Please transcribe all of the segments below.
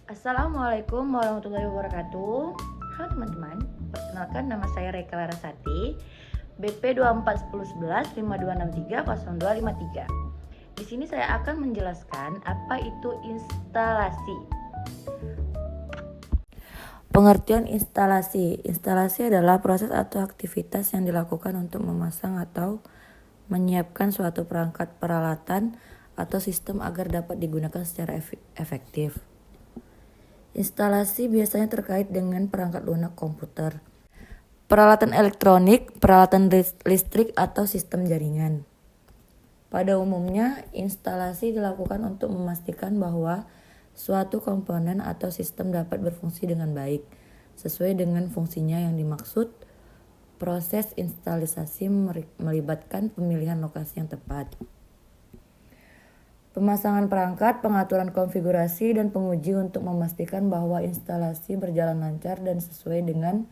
Assalamualaikum warahmatullahi wabarakatuh. Halo teman-teman, perkenalkan nama saya Reka Larasati, BP 24101152630253. Di sini saya akan menjelaskan apa itu instalasi. Pengertian instalasi. Instalasi adalah proses atau aktivitas yang dilakukan untuk memasang atau menyiapkan suatu perangkat peralatan atau sistem agar dapat digunakan secara efektif. Instalasi biasanya terkait dengan perangkat lunak komputer, peralatan elektronik, peralatan listrik, atau sistem jaringan. Pada umumnya, instalasi dilakukan untuk memastikan bahwa suatu komponen atau sistem dapat berfungsi dengan baik, sesuai dengan fungsinya yang dimaksud. Proses instalasi melibatkan pemilihan lokasi yang tepat, pemasangan perangkat, pengaturan konfigurasi, dan penguji untuk memastikan bahwa instalasi berjalan lancar dan sesuai dengan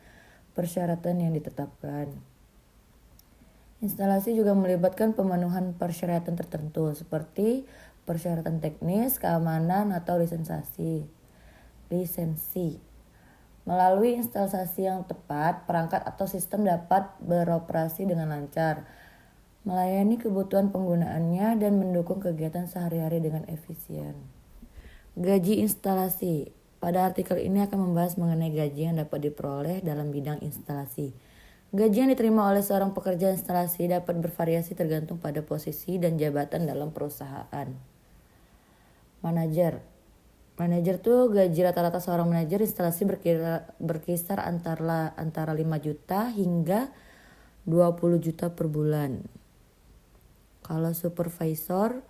persyaratan yang ditetapkan. Instalasi juga melibatkan pemenuhan persyaratan tertentu seperti persyaratan teknis, keamanan, atau lisensi. Melalui instalasi yang tepat, perangkat atau sistem dapat beroperasi dengan lancar, melayani kebutuhan penggunaannya, dan mendukung kegiatan sehari-hari dengan efisien. Gaji instalasi. Pada artikel ini akan membahas mengenai gaji yang dapat diperoleh dalam bidang instalasi. Gaji yang diterima oleh seorang pekerja instalasi dapat bervariasi tergantung pada posisi dan jabatan dalam perusahaan. Manajer tuh gaji rata-rata seorang manajer instalasi berkisar antara 5 juta hingga 20 juta per bulan. Kalau supervisor,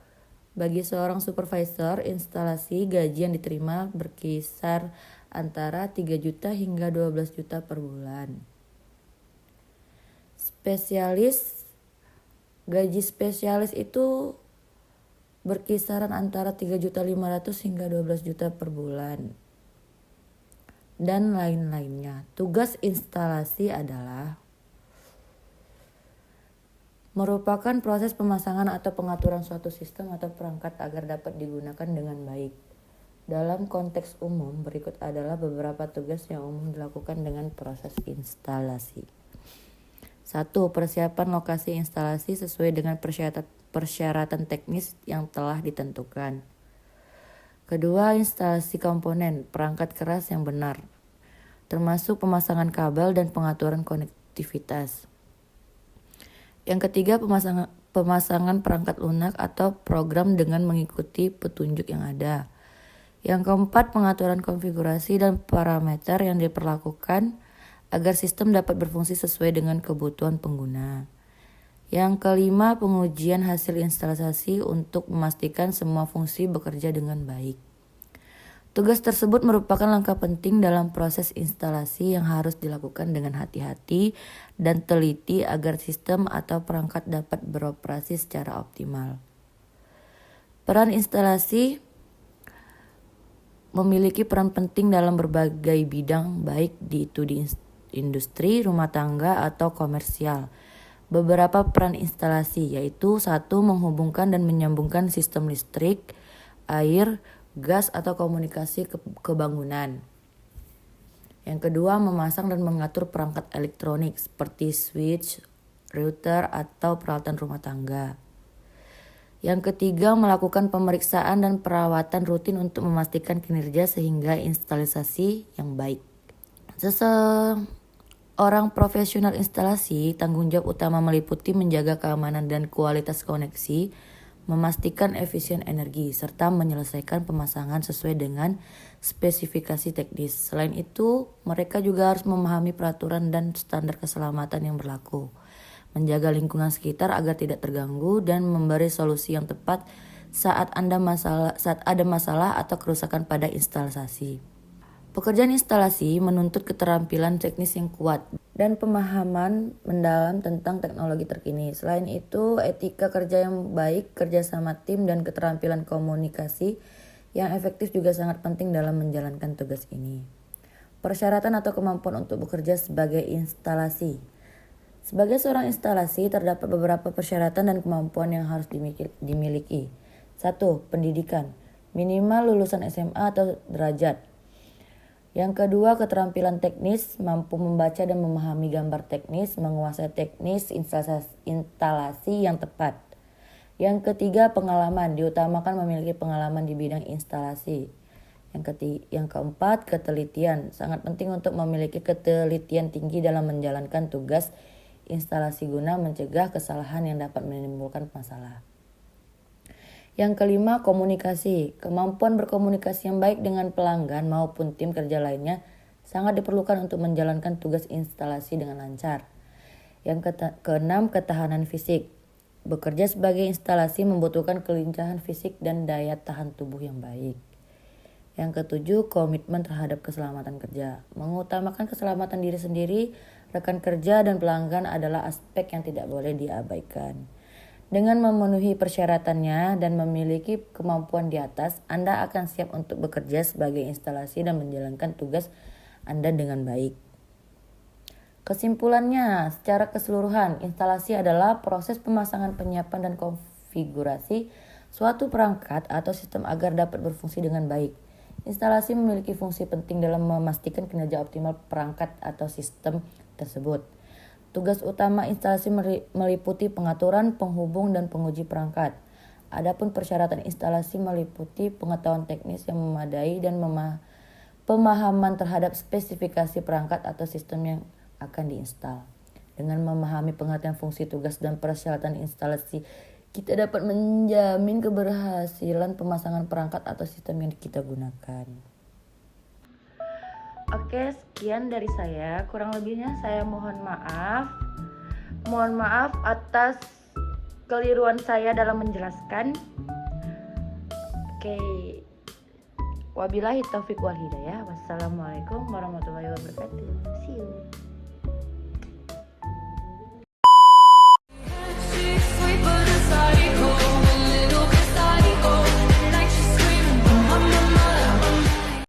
bagi seorang supervisor instalasi gaji yang diterima berkisar antara 3 juta hingga 12 juta per bulan. Spesialis, gaji spesialis itu berkisaran antara 3.500.000 hingga 12 juta per bulan. Dan lain-lainnya. Tugas instalasi adalah merupakan proses pemasangan atau pengaturan suatu sistem atau perangkat agar dapat digunakan dengan baik. Dalam konteks umum, berikut adalah beberapa tugas yang umum dilakukan dengan proses instalasi. 1. Persiapan lokasi instalasi sesuai dengan persyaratan teknis yang telah ditentukan. Kedua, instalasi komponen perangkat keras yang benar, termasuk pemasangan kabel dan pengaturan konektivitas. Yang ketiga, pemasangan perangkat lunak atau program dengan mengikuti petunjuk yang ada. Yang keempat, pengaturan konfigurasi dan parameter yang diperlakukan agar sistem dapat berfungsi sesuai dengan kebutuhan pengguna. Yang kelima, pengujian hasil instalasi untuk memastikan semua fungsi bekerja dengan baik. Tugas tersebut merupakan langkah penting dalam proses instalasi yang harus dilakukan dengan hati-hati dan teliti agar sistem atau perangkat dapat beroperasi secara optimal. Peran instalasi memiliki peran penting dalam berbagai bidang, baik di industri, rumah tangga, atau komersial. Beberapa peran instalasi yaitu 1. Menghubungkan dan menyambungkan sistem listrik, air, gas, atau komunikasi ke bangunan. Yang kedua, memasang dan mengatur perangkat elektronik seperti switch, router, atau peralatan rumah tangga. Yang ketiga, melakukan pemeriksaan dan perawatan rutin untuk memastikan kinerja sehingga instalasi yang baik. Seseorang profesional instalasi, tanggung jawab utama meliputi menjaga keamanan dan kualitas koneksi, memastikan efisien energi, serta menyelesaikan pemasangan sesuai dengan spesifikasi teknis. Selain itu, mereka juga harus memahami peraturan dan standar keselamatan yang berlaku, menjaga lingkungan sekitar agar tidak terganggu, dan memberi solusi yang tepat saat ada masalah atau kerusakan pada instalasi. Pekerjaan instalasi menuntut keterampilan teknis yang kuat dan pemahaman mendalam tentang teknologi terkini. Selain itu, etika kerja yang baik, kerjasama tim, dan keterampilan komunikasi yang efektif juga sangat penting dalam menjalankan tugas ini. Persyaratan atau kemampuan untuk bekerja sebagai instalasi. Sebagai seorang instalasi, terdapat beberapa persyaratan dan kemampuan yang harus dimiliki. 1. Pendidikan. Minimal lulusan SMA atau derajat. Yang kedua, keterampilan teknis, mampu membaca dan memahami gambar teknis, menguasai teknis instalasi yang tepat. Yang ketiga, pengalaman, diutamakan memiliki pengalaman di bidang instalasi. Yang keempat, ketelitian, sangat penting untuk memiliki ketelitian tinggi dalam menjalankan tugas instalasi guna mencegah kesalahan yang dapat menimbulkan masalah. Yang kelima, komunikasi. Kemampuan berkomunikasi yang baik dengan pelanggan maupun tim kerja lainnya sangat diperlukan untuk menjalankan tugas instalasi dengan lancar. Yang keenam, ketahanan fisik. Bekerja sebagai instalasi membutuhkan kelincahan fisik dan daya tahan tubuh yang baik. Yang ketujuh, komitmen terhadap keselamatan kerja. Mengutamakan keselamatan diri sendiri, rekan kerja, dan pelanggan adalah aspek yang tidak boleh diabaikan. Dengan memenuhi persyaratannya dan memiliki kemampuan di atas, Anda akan siap untuk bekerja sebagai instalasi dan menjalankan tugas Anda dengan baik. Kesimpulannya, secara keseluruhan, instalasi adalah proses pemasangan, penyiapan, dan konfigurasi suatu perangkat atau sistem agar dapat berfungsi dengan baik. Instalasi memiliki fungsi penting dalam memastikan kinerja optimal perangkat atau sistem tersebut. Tugas utama instalasi meliputi pengaturan, penghubung, dan penguji perangkat. Adapun persyaratan instalasi meliputi pengetahuan teknis yang memadai dan pemahaman terhadap spesifikasi perangkat atau sistem yang akan diinstal. Dengan memahami pengertian fungsi tugas dan persyaratan instalasi, kita dapat menjamin keberhasilan pemasangan perangkat atau sistem yang kita gunakan. Oke, sekian dari saya. Kurang lebihnya saya mohon maaf. Mohon maaf atas keliruan saya dalam menjelaskan. Oke. Wabillahi taufiq wal hidayah. Wassalamualaikum warahmatullahi wabarakatuh. See you.